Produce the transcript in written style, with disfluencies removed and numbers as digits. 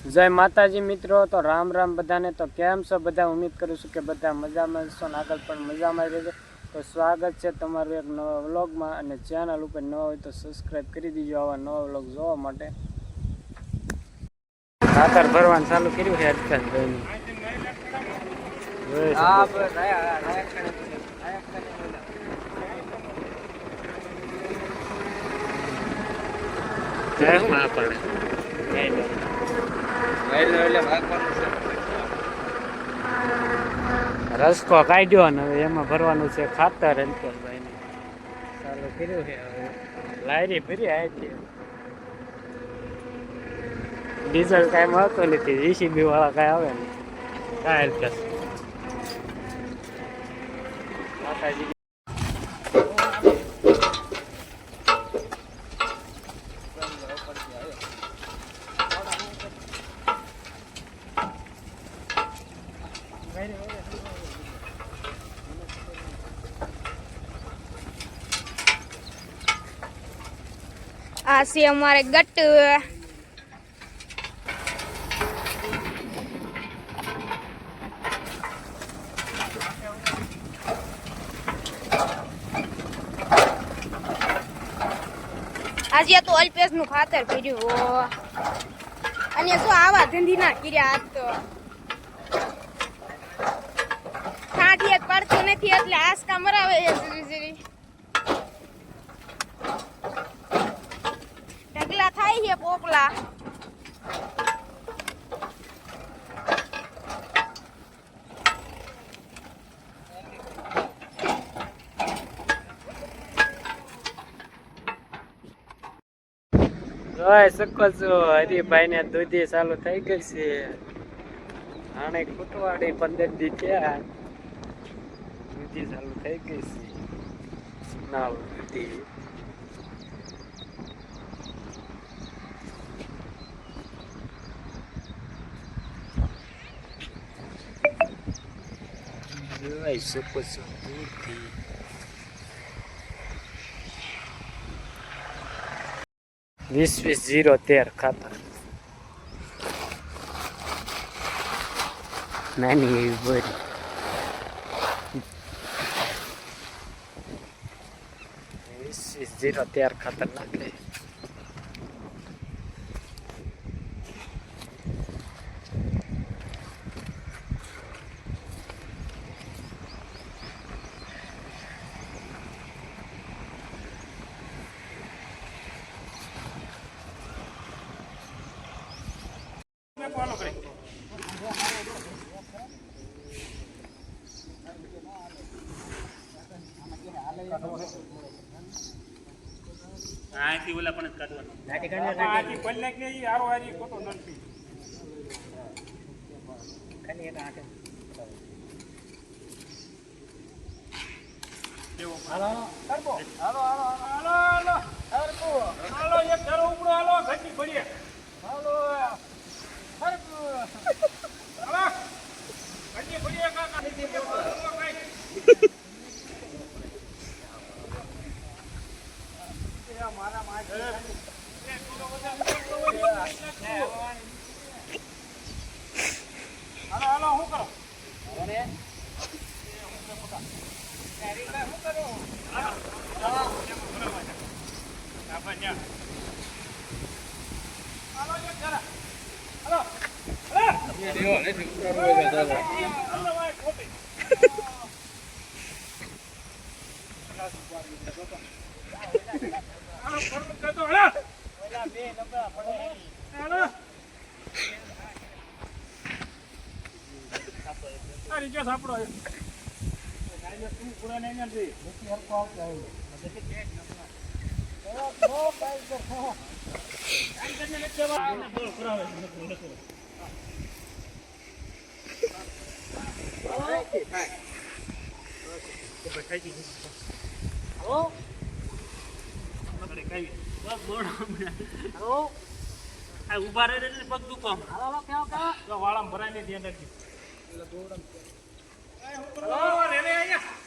जय माताजी मित्रों। तो राम राम बधाने। तो केम छो बधा? उम्मीद करूँ छूँ कि बधा मजामां छो ने आगळ पण मजामां रहेजो। तो स्वागत है तमारुं एक नवा व्लॉग में अने चेनल पर नवा होय तो सब्सक्राइब करी दीजो आवा नवा व्लॉग जोवा माटे। खातर भरवानुं चालू कर्युं छे अजकालभाईनुं। रसको काढ्यो ने हवे एमां भरवानुं छे खातर। अंकलभाई ने चालू कर्युं छे। हवे लारी भरी आयती डीजल कांई મળતો નથી। જીસીબી વાળા કાંઈ આવે ને કાંઈ હેલ્પ માતાજી। आसी हमारे गट आज या तो अल्पेश नु खातर कर्યું અને શું આવા ધંધી ના કર્યા આજ તો ઠાઠી એક પડતું નથી એટલે આસકા મરાવે છે જરી ઢગલા થાય છે પોપલા। જોઈ શકો છો હરિભાઈ ને દૂધી ચાલુ થઈ ગઈ છે। આને કુટવાડી 15 દી થયા દૂધી ચાલુ થઈ ગઈ છે। નાવ દૂધી જોઈ શકો છો દૂધી 20-20-0-13 ખાતર નાની એવી બોરી 20-20-0-13 ખાતર નાખે। આથી ઓલા પણ કાઢવાનું નાટી કાઢવા આથી પલ્લે કે ઈ આરો આરી કોટો નથી ખાલી એક આટે દેવો હાલો કરબો હાલો હાલો હાલો હાલો કરબો હાલો એક ઘર ઉપરો હાલો ઘટી પડીએ હાલો કરબો હાલો ઘટી પડીએ કાકા નથી દેવો મારા માં હાલો હાલો હું કરો અરે હું કરો હાલો આપન્યા હાલો એક જરા હાલો હાલો એ દેવો ને ઉપરો દાદા હાલો ભાઈ કોપી હાલો પરમ કર દો હાલો ઓલા બે નંબર પડે હાલો અરે જો સાપડો ગાયને તું પૂરા નહીં ને નથી હરકો આવતો આવ્યો એટલે કે નો બાઈક પર હો આમ કરીને લે કેવા આને બોલ કરાવે નથી હાલો કે થાય તો બઠાઈ ગઈ હાલો કઈ બસ બોડ હાલો આ ઉભા રહે એટલે પગ દુખો હાલો કેવો કેવો વાળામાં ભરાઈને ધ્યાન રાખજો એટલે બોડમ હાલો રે રે અહીંયા